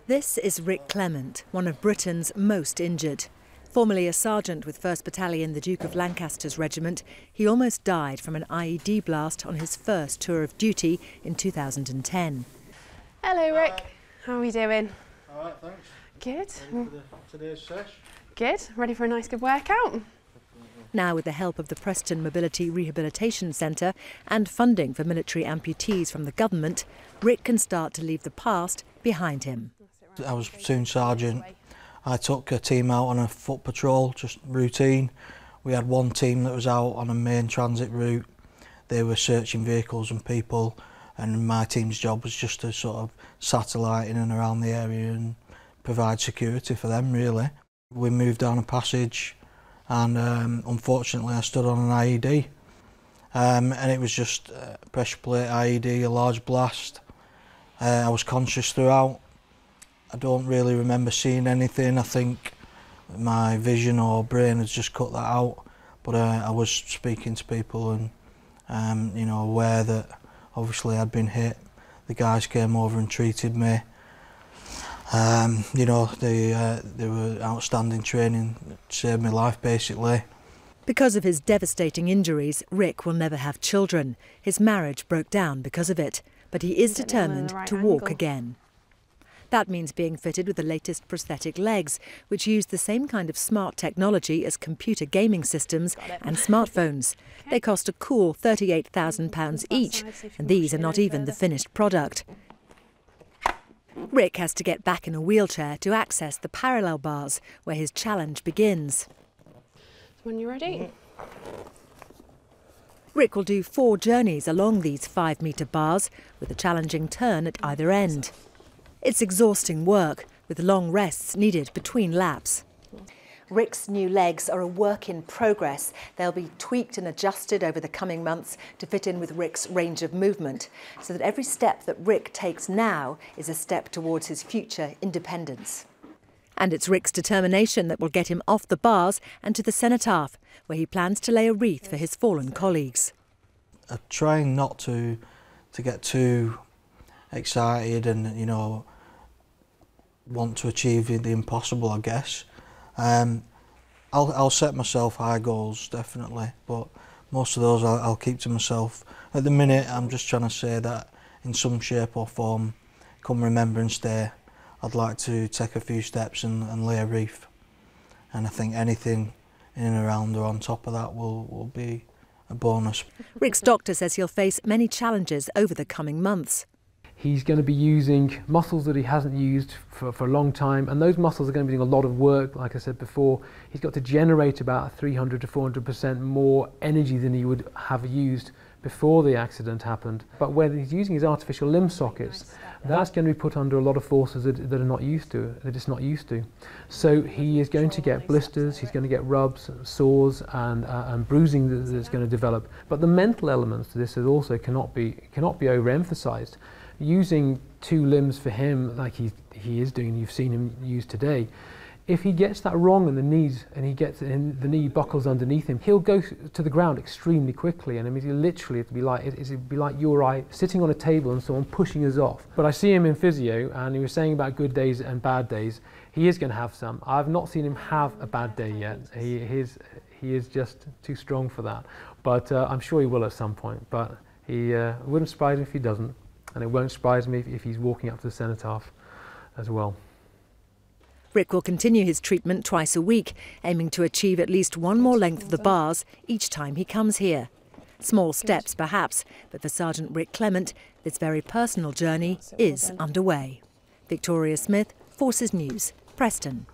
This is Rick Clement, one of Britain's most injured. Formerly a sergeant with 1st Battalion, the Duke of Lancaster's regiment, he almost died from an IED blast on his first tour of duty in 2010. Hello Rick, how are we doing? All right, thanks. Good. Ready for today's sesh? Good, ready for a nice good workout? Now, with the help of the Preston Mobility Rehabilitation Centre and funding for military amputees from the government, Rick can start to leave the past behind him. I was platoon sergeant. I took a team out on a foot patrol, just routine. We had one team that was out on a main transit route. They were searching vehicles and people, and my team's job was just to sort of satellite in and around the area and provide security for them, really. We moved down a passage, and unfortunately I stood on an IED, and it was just a pressure plate IED, a large blast. I was conscious throughout. I don't really remember seeing anything. I think my vision or brain has just cut that out, but I was speaking to people and you know, aware that obviously I'd been hit. The guys came over and treated me. You know, they were outstanding training, saved my life basically. Because of his devastating injuries, Rick will never have children. His marriage broke down because of it, but he is determined to walk again. That means being fitted with the latest prosthetic legs, which use the same kind of smart technology as computer gaming systems and smartphones. They cost a cool £38,000 each, and these are not even the finished product. Rick has to get back in a wheelchair to access the parallel bars, where his challenge begins. When you're ready. Rick will do 4 journeys along these 5-metre bars, with a challenging turn at either end. It's exhausting work, with long rests needed between laps. Rick's new legs are a work in progress. They'll be tweaked and adjusted over the coming months to fit in with Rick's range of movement, so that every step that Rick takes now is a step towards his future independence. And it's Rick's determination that will get him off the bars and to the cenotaph, where he plans to lay a wreath for his fallen colleagues. I'm trying not to get too excited and, you know, want to achieve the impossible, I guess. I'll set myself high goals, definitely, but most of those I'll keep to myself. At the minute, I'm just trying to say that in some shape or form, come Remembrance Day, I'd like to take a few steps and lay a wreath. And I think anything in and around or on top of that will be a bonus. Rick's doctor says he'll face many challenges over the coming months. He's going to be using muscles that he hasn't used for a long time, and those muscles are going to be doing a lot of work. Like I said before, he's got to generate about 300 to 400% more energy than he would have used before the accident happened. But when he's using his artificial limb sockets, that's going to be put under a lot of forces that are not used to, that it's not used to. So he is going to get blisters, he's going to get rubs, sores, and bruising that's going to develop. But the mental elements to this is also cannot be overemphasized. Using 2 limbs for him, like he is doing, you've seen him use today, if he gets that wrong in the knees and the knee buckles underneath him, he'll go to the ground extremely quickly. And I mean, literally, it'd be like you or I sitting on a table and someone pushing us off. But I see him in physio, and he was saying about good days and bad days. He is going to have some. I've not seen him have a bad day yet. He is just too strong for that. But I'm sure he will at some point. But it wouldn't surprise me if he doesn't. And it won't surprise me if he's walking up to the cenotaph as well. Rick will continue his treatment twice a week, aiming to achieve at least 1 more length of the bars each time he comes here. Small steps perhaps, but for Sergeant Rick Clement, this very personal journey is underway. Victoria Smith, Forces News, Preston.